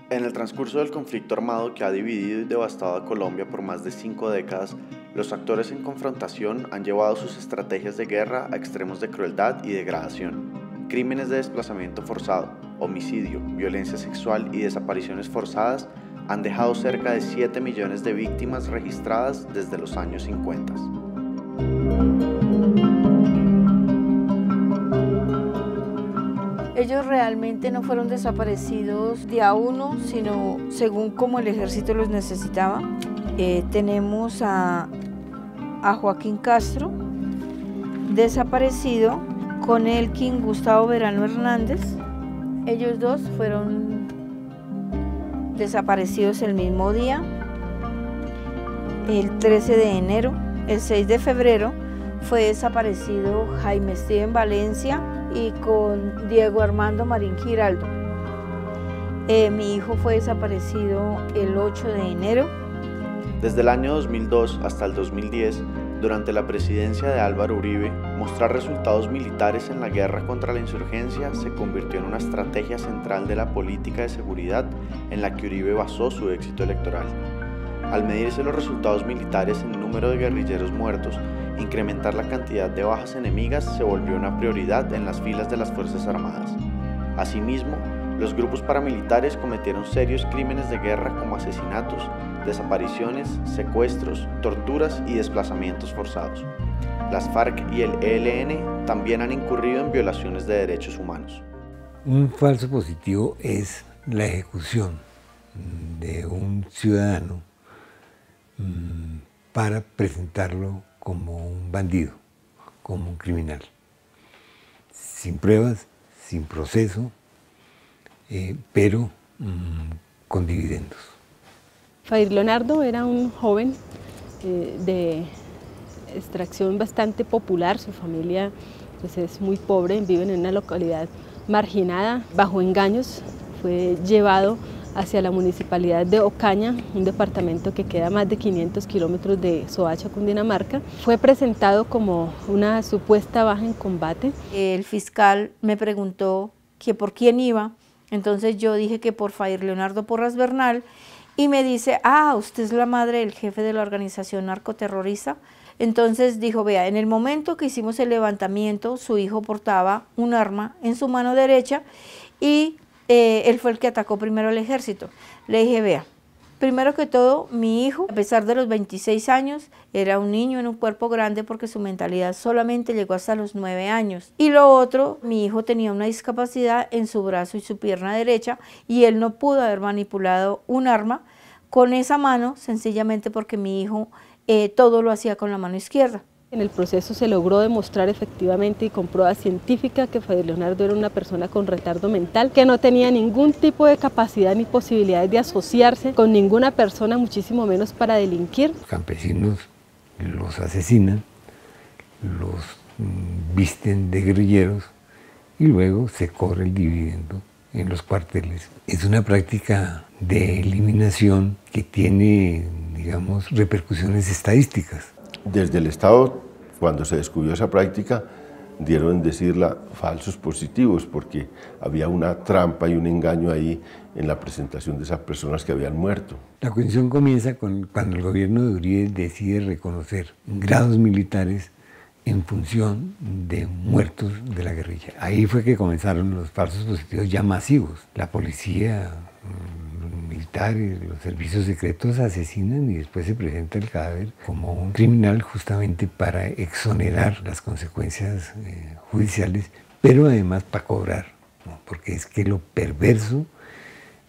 En el transcurso del conflicto armado que ha dividido y devastado a Colombia por más de 5 décadas, los actores en confrontación han llevado sus estrategias de guerra a extremos de crueldad y degradación. Crímenes de desplazamiento forzado, homicidio, violencia sexual y desapariciones forzadas han dejado cerca de 7 millones de víctimas registradas desde los años 50. Ellos realmente no fueron desaparecidos de a uno, sino según como el ejército los necesitaba. Tenemos a Joaquín Castro, desaparecido, con Elkin Gustavo Verano Hernández. Ellos dos fueron desaparecidos el mismo día, el 13 de enero. El 6 de febrero fue desaparecido Jaime Steven Valencia y con Diego Armando Marín Giraldo. Mi hijo fue desaparecido el 8 de enero. Desde el año 2002 hasta el 2010, durante la presidencia de Álvaro Uribe, mostrar resultados militares en la guerra contra la insurgencia se convirtió en una estrategia central de la política de seguridad en la que Uribe basó su éxito electoral. Al medirse los resultados militares en número de guerrilleros muertos, incrementar la cantidad de bajas enemigas se volvió una prioridad en las filas de las Fuerzas Armadas. Asimismo, los grupos paramilitares cometieron serios crímenes de guerra como asesinatos, desapariciones, secuestros, torturas y desplazamientos forzados. Las FARC y el ELN también han incurrido en violaciones de derechos humanos. Un falso positivo es la ejecución de un ciudadano para presentarlo como un bandido, como un criminal, sin pruebas, sin proceso, pero con dividendos. Fadir Leonardo era un joven de extracción bastante popular. Su familia pues, es muy pobre, viven en una localidad marginada. Bajo engaños fue llevado hacia la municipalidad de Ocaña, un departamento que queda a más de 500 kilómetros de Soacha, Cundinamarca. Fue presentado como una supuesta baja en combate. El fiscal me preguntó que por quién iba, entonces yo dije que por Fadir Leonardo Porras Bernal, y me dice, usted es la madre del jefe de la organización narcoterrorista. Entonces dijo, vea, en el momento que hicimos el levantamiento, su hijo portaba un arma en su mano derecha y él fue el que atacó primero al ejército. Le dije, vea, primero que todo, mi hijo, a pesar de los 26 años, era un niño en un cuerpo grande porque su mentalidad solamente llegó hasta los 9 años. Y lo otro, mi hijo tenía una discapacidad en su brazo y su pierna derecha y él no pudo haber manipulado un arma con esa mano, sencillamente porque mi hijo todo lo hacía con la mano izquierda. En el proceso se logró demostrar efectivamente y con prueba científica que Fadir Leonardo era una persona con retardo mental, que no tenía ningún tipo de capacidad ni posibilidades de asociarse con ninguna persona, muchísimo menos para delinquir. Los campesinos los asesinan, los visten de guerrilleros y luego se cobra el dividendo en los cuarteles. Es una práctica de eliminación que tiene, digamos, repercusiones estadísticas. Desde el Estado, cuando se descubrió esa práctica, dieron en decirla falsos positivos, porque había una trampa y un engaño ahí en la presentación de esas personas que habían muerto. La cuestión comienza cuando el gobierno de Uribe decide reconocer grados militares en función de muertos de la guerrilla. Ahí fue que comenzaron los falsos positivos ya masivos. La policía, los militares, los servicios secretos asesinan y después se presenta el cadáver como un criminal justamente para exonerar las consecuencias judiciales, pero además para cobrar, ¿no? Porque es que lo perverso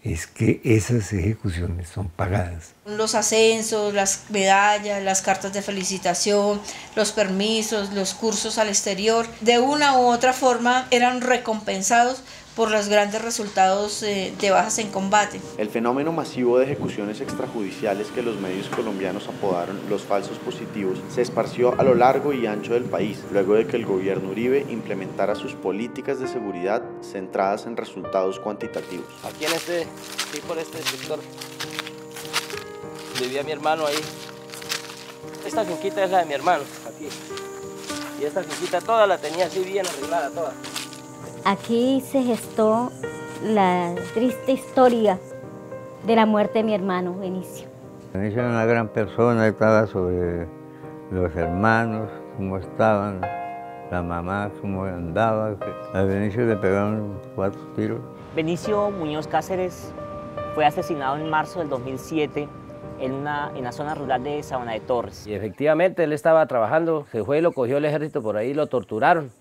es que esas ejecuciones son pagadas. Los ascensos, las medallas, las cartas de felicitación, los permisos, los cursos al exterior, de una u otra forma eran recompensados por los grandes resultados de bajas en combate. El fenómeno masivo de ejecuciones extrajudiciales que los medios colombianos apodaron los falsos positivos se esparció a lo largo y ancho del país, luego de que el gobierno Uribe implementara sus políticas de seguridad centradas en resultados cuantitativos. Aquí por este sector, vivía mi hermano ahí. Esta finquita es la de mi hermano, aquí. Y esta finquita toda la tenía así bien arreglada, toda. Aquí se gestó la triste historia de la muerte de mi hermano Benicio. Benicio era una gran persona, estaba sobre los hermanos, cómo estaban, la mamá, cómo andaba. A Benicio le pegaron 4 tiros. Benicio Muñoz Cáceres fue asesinado en marzo del 2007 en la zona rural de Sabana de Torres. Y efectivamente él estaba trabajando, se fue y lo cogió el ejército por ahí y lo torturaron.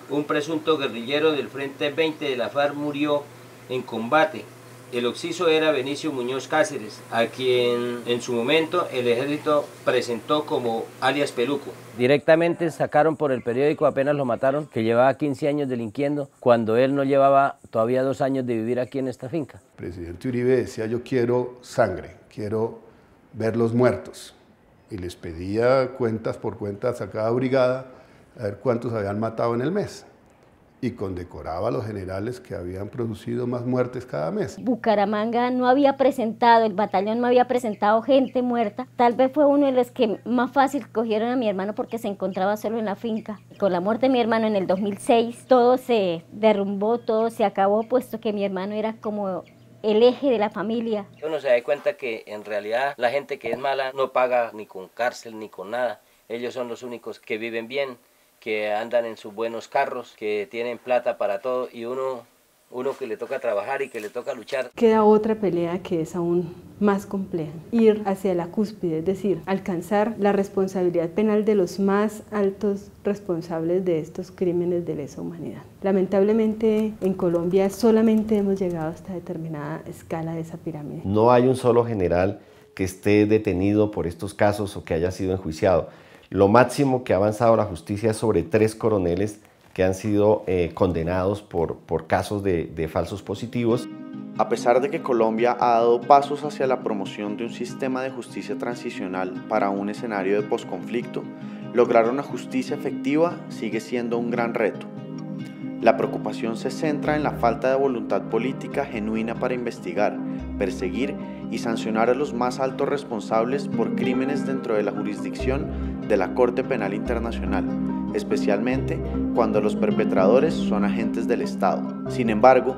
Un presunto guerrillero del Frente 20 de la FARC murió en combate. El occiso era Benicio Muñoz Cáceres, a quien en su momento el ejército presentó como alias Peluco. Directamente sacaron por el periódico, apenas lo mataron, que llevaba 15 años delinquiendo, cuando él no llevaba todavía 2 años de vivir aquí en esta finca. El presidente Uribe decía: yo quiero sangre, quiero ver los muertos. Y les pedía cuentas por cuentas a cada brigada, a ver cuántos habían matado en el mes. Y condecoraba a los generales que habían producido más muertes cada mes. Bucaramanga no había presentado, el batallón no había presentado gente muerta. Tal vez fue uno de los que más fácil cogieron a mi hermano porque se encontraba solo en la finca. Con la muerte de mi hermano en el 2006, todo se derrumbó, todo se acabó, puesto que mi hermano era como el eje de la familia. Uno se da cuenta que en realidad la gente que es mala no paga ni con cárcel ni con nada. Ellos son los únicos que viven bien, que andan en sus buenos carros, que tienen plata para todo, y uno que le toca trabajar y que le toca luchar. Queda otra pelea que es aún más compleja, ir hacia la cúspide, es decir, alcanzar la responsabilidad penal de los más altos responsables de estos crímenes de lesa humanidad. Lamentablemente en Colombia solamente hemos llegado hasta determinada escala de esa pirámide. No hay un solo general que esté detenido por estos casos o que haya sido enjuiciado. Lo máximo que ha avanzado la justicia es sobre 3 coroneles que han sido condenados por casos de falsos positivos. A pesar de que Colombia ha dado pasos hacia la promoción de un sistema de justicia transicional para un escenario de posconflicto, lograr una justicia efectiva sigue siendo un gran reto. La preocupación se centra en la falta de voluntad política genuina para investigar, perseguir y sancionar a los más altos responsables por crímenes dentro de la jurisdicción de la Corte Penal Internacional, especialmente cuando los perpetradores son agentes del Estado. Sin embargo,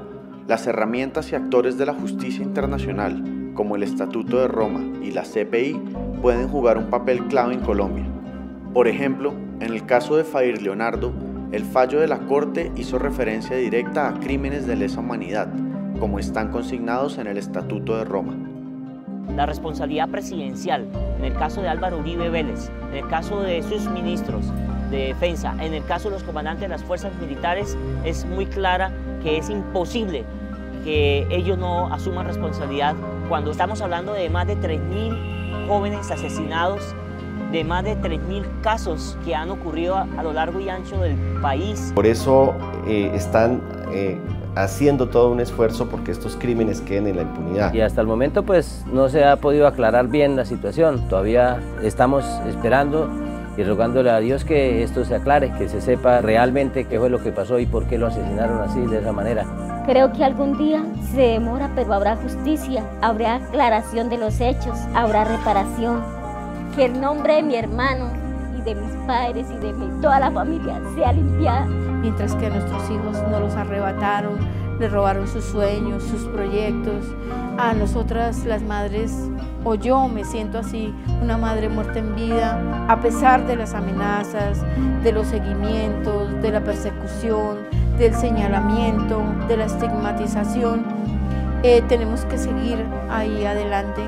las herramientas y actores de la justicia internacional, como el Estatuto de Roma y la CPI, pueden jugar un papel clave en Colombia. Por ejemplo, en el caso de Fayr Leonardo, el fallo de la Corte hizo referencia directa a crímenes de lesa humanidad, como están consignados en el Estatuto de Roma. La responsabilidad presidencial, en el caso de Álvaro Uribe Vélez, en el caso de sus ministros de defensa, en el caso de los comandantes de las fuerzas militares, es muy clara que es imposible que ellos no asuman responsabilidad cuando estamos hablando de más de 3.000 jóvenes asesinados, de más de 3.000 casos que han ocurrido a lo largo y ancho del país. Por eso están haciendo todo un esfuerzo porque estos crímenes queden en la impunidad. Y hasta el momento pues no se ha podido aclarar bien la situación. Todavía estamos esperando y rogándole a Dios que esto se aclare, que se sepa realmente qué fue lo que pasó y por qué lo asesinaron así, de esa manera. Creo que algún día se demora, pero habrá justicia, habrá aclaración de los hechos, habrá reparación. Que el nombre de mi hermano y de mis padres y de toda la familia sea limpiada. Mientras que a nuestros hijos no los arrebataron, les robaron sus sueños, sus proyectos. A nosotras las madres, o yo me siento así, una madre muerta en vida, a pesar de las amenazas, de los seguimientos, de la persecución, del señalamiento, de la estigmatización, tenemos que seguir ahí adelante.